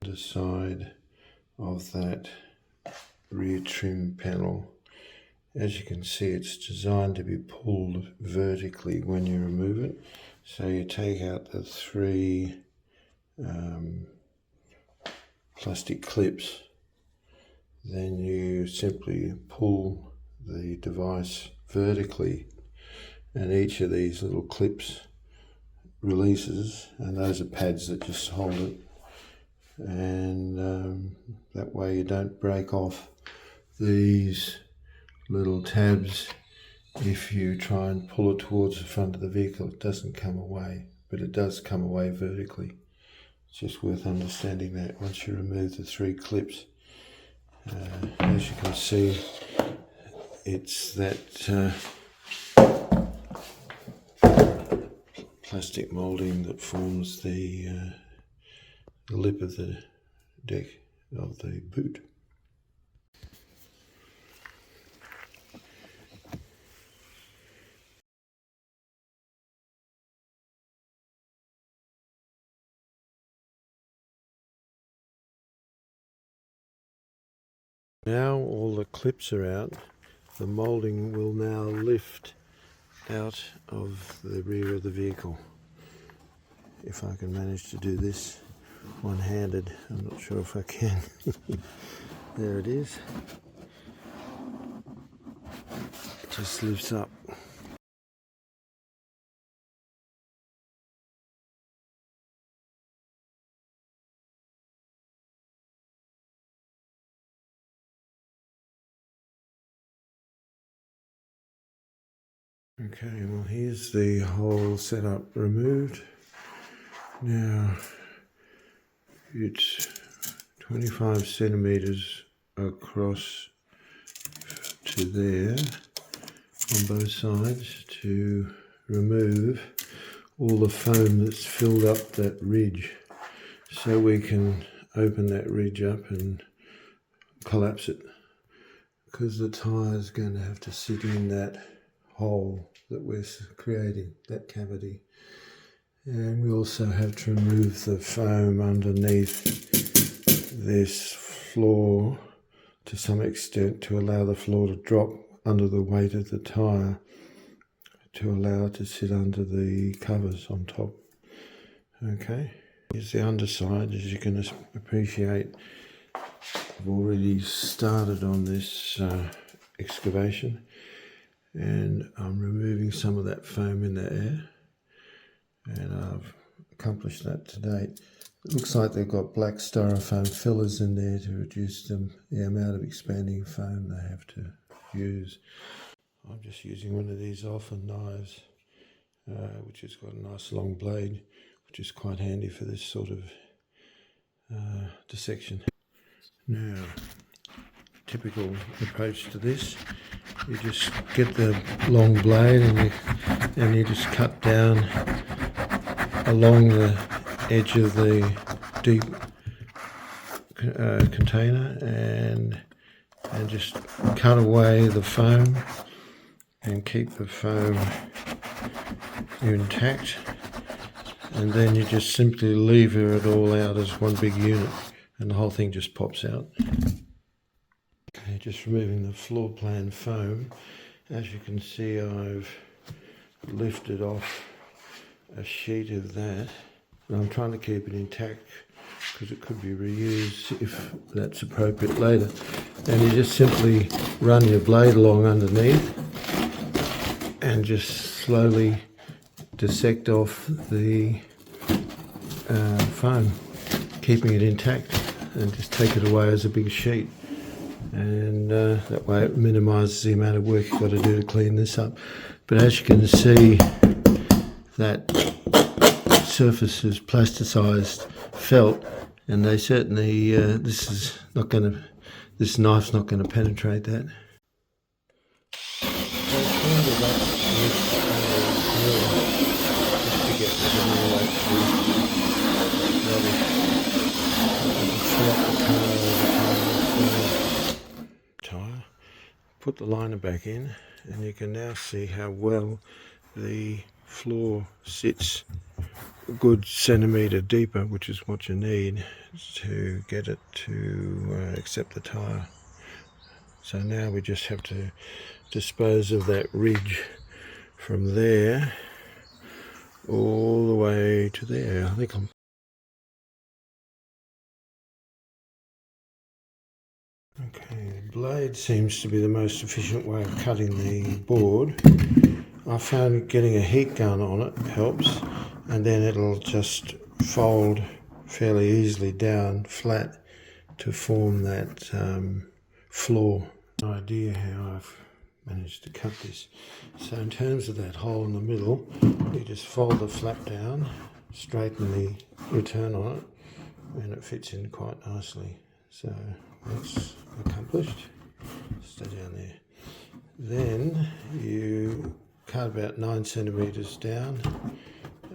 the side of that rear trim panel. As you can see, it's designed to be pulled vertically when you remove it. So you take out the three plastic clips, then you simply pull the device vertically, and each of these little clips releases, and those are pads that just hold it, and that way you don't break off these little tabs. If you try and pull it towards the front of the vehicle, it doesn't come away, but it does come away vertically. It's just worth understanding that once you remove the three clips. As you can see, it's that plastic moulding that forms the lip of the deck of the boot. Now all the clips are out, the moulding will now lift out of the rear of the vehicle. If I can manage to do this one-handed, I'm not sure if I can. There it is. It just lifts up. Okay, well, here's the whole setup removed. Now it's 25 centimeters across to there on both sides to remove all the foam that's filled up that ridge, so we can open that ridge up and collapse it, because the tyre is going to have to sit in that hole that we're creating, that cavity. And we also have to remove the foam underneath this floor to some extent, to allow the floor to drop under the weight of the tyre, to allow it to sit under the covers on top. Okay, here's the underside. As you can appreciate, I've already started on this excavation, and I'm removing some of that foam in the air, and I've accomplished that to date. It looks like they've got black styrofoam fillers in there to reduce the amount of expanding foam they have to use. I'm just using one of these Alpha knives, which has got a nice long blade, which is quite handy for this sort of dissection. Now, typical approach to this, you just get the long blade and you just cut down along the edge of the deep container and just cut away the foam and keep the foam intact, and then you just simply lever it all out as one big unit and the whole thing just pops out. Okay, just removing the floor plan foam. As you can see, I've lifted off a sheet of that, and I'm trying to keep it intact because it could be reused if that's appropriate later. And you just simply run your blade along underneath and just slowly dissect off the foam, keeping it intact, and just take it away as a big sheet. And that way it minimises the amount of work you've got to do to clean this up. But as you can see, that surface is plasticised felt, and they certainly this knife's not going to penetrate that. Put the liner back in, and you can now see how well the floor sits a good centimetre deeper, which is what you need to get it to accept the tyre. So now we just have to dispose of that ridge from there all the way to there. I think I'm okay. The blade seems to be the most efficient way of cutting the board. I found getting a heat gun on it helps, and then it'll just fold fairly easily down flat to form that floor. No idea how I've managed to cut this. So in terms of that hole in the middle, you just fold the flap down, straighten the return on it, and it fits in quite nicely. So that's accomplished. Stay down there. Then you cut about 9 centimetres down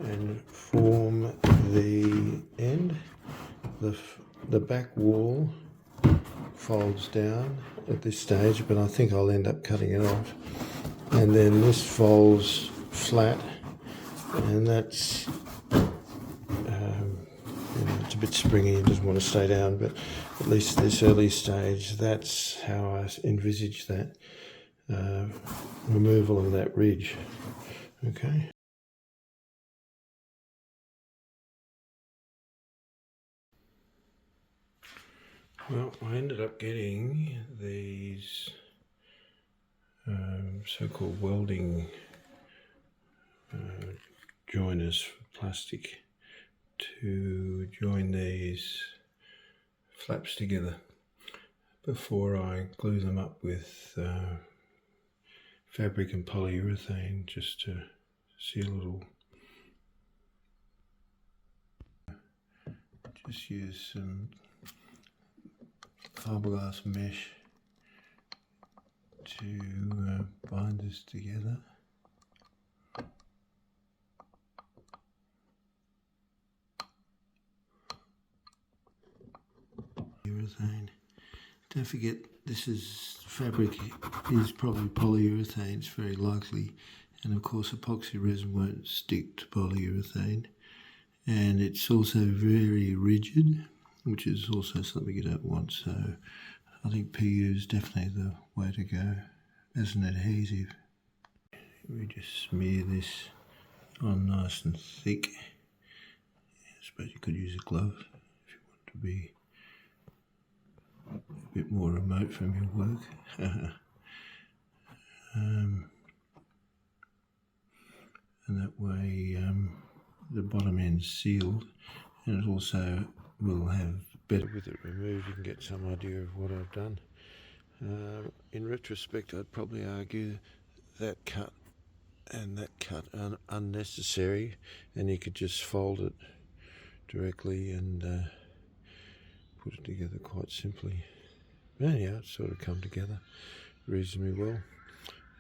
and form the end. The back wall folds down at this stage, but I think I'll end up cutting it off. And then this folds flat, and that's it's a bit springy, it doesn't want to stay down, but at least this early stage, that's how I envisage that removal of that ridge. Okay. Well, I ended up getting these so-called welding joiners for plastic to join these flaps together before I glue them up with fabric and polyurethane, just to see a little. Just use some fiberglass mesh to bind this together. Urethane. Don't forget, this is fabric is probably polyurethane. It's very likely, and of course epoxy resin won't stick to polyurethane, and it's also very rigid, which is also something you don't want. So I think PU is definitely the way to go as an adhesive. We just smear this on nice and thick. I suppose you could use a glove if you want to be a bit more remote from your work. And that way the bottom end's sealed, and it also will have better with it removed. You can get some idea of what I've done. In retrospect, I'd probably argue that cut and that cut are unnecessary, and you could just fold it directly and put it together quite simply. Anyhow, it's sort of come together reasonably well,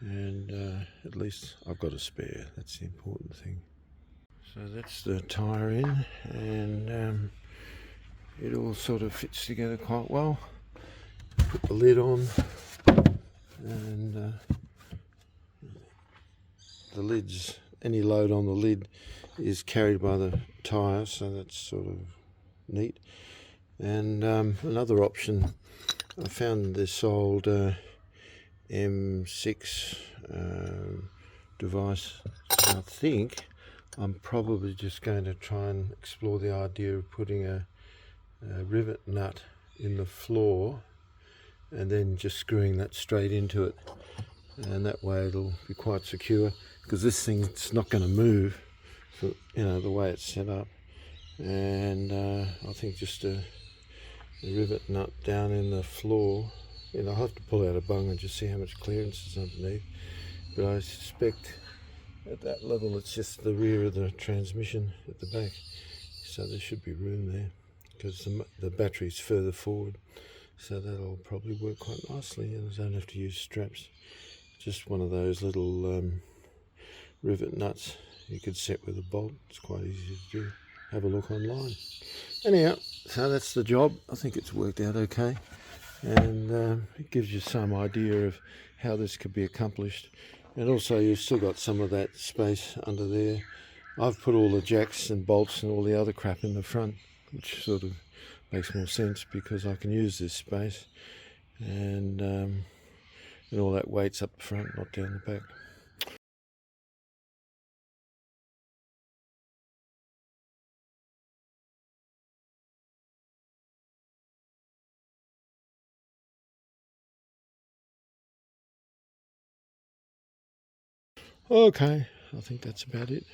and at least I've got a spare. That's the important thing. So that's the tyre in, and it all sort of fits together quite well. Put the lid on, and the lids, any load on the lid is carried by the tyre, so that's sort of neat. And another option, I found this old M6 device. I think I'm probably just going to try and explore the idea of putting a rivet nut in the floor and then just screwing that straight into it, and that way it'll be quite secure, because this thing's not going to move, for, the way it's set up. And I think just a rivet nut down in the floor. I'll have to pull out a bung and just see how much clearance is underneath, but I suspect at that level it's just the rear of the transmission at the back, so there should be room there, because the battery's further forward, so that'll probably work quite nicely, and I don't have to use straps. Just one of those little rivet nuts you could set with a bolt. It's quite easy to do. Have a look online. Anyhow, so that's the job. I think it's worked out okay, and it gives you some idea of how this could be accomplished. And also you've still got some of that space under there. I've put all the jacks and bolts and all the other crap in the front, which sort of makes more sense because I can use this space, and all that weight's up the front, not down the back. Okay, I think that's about it.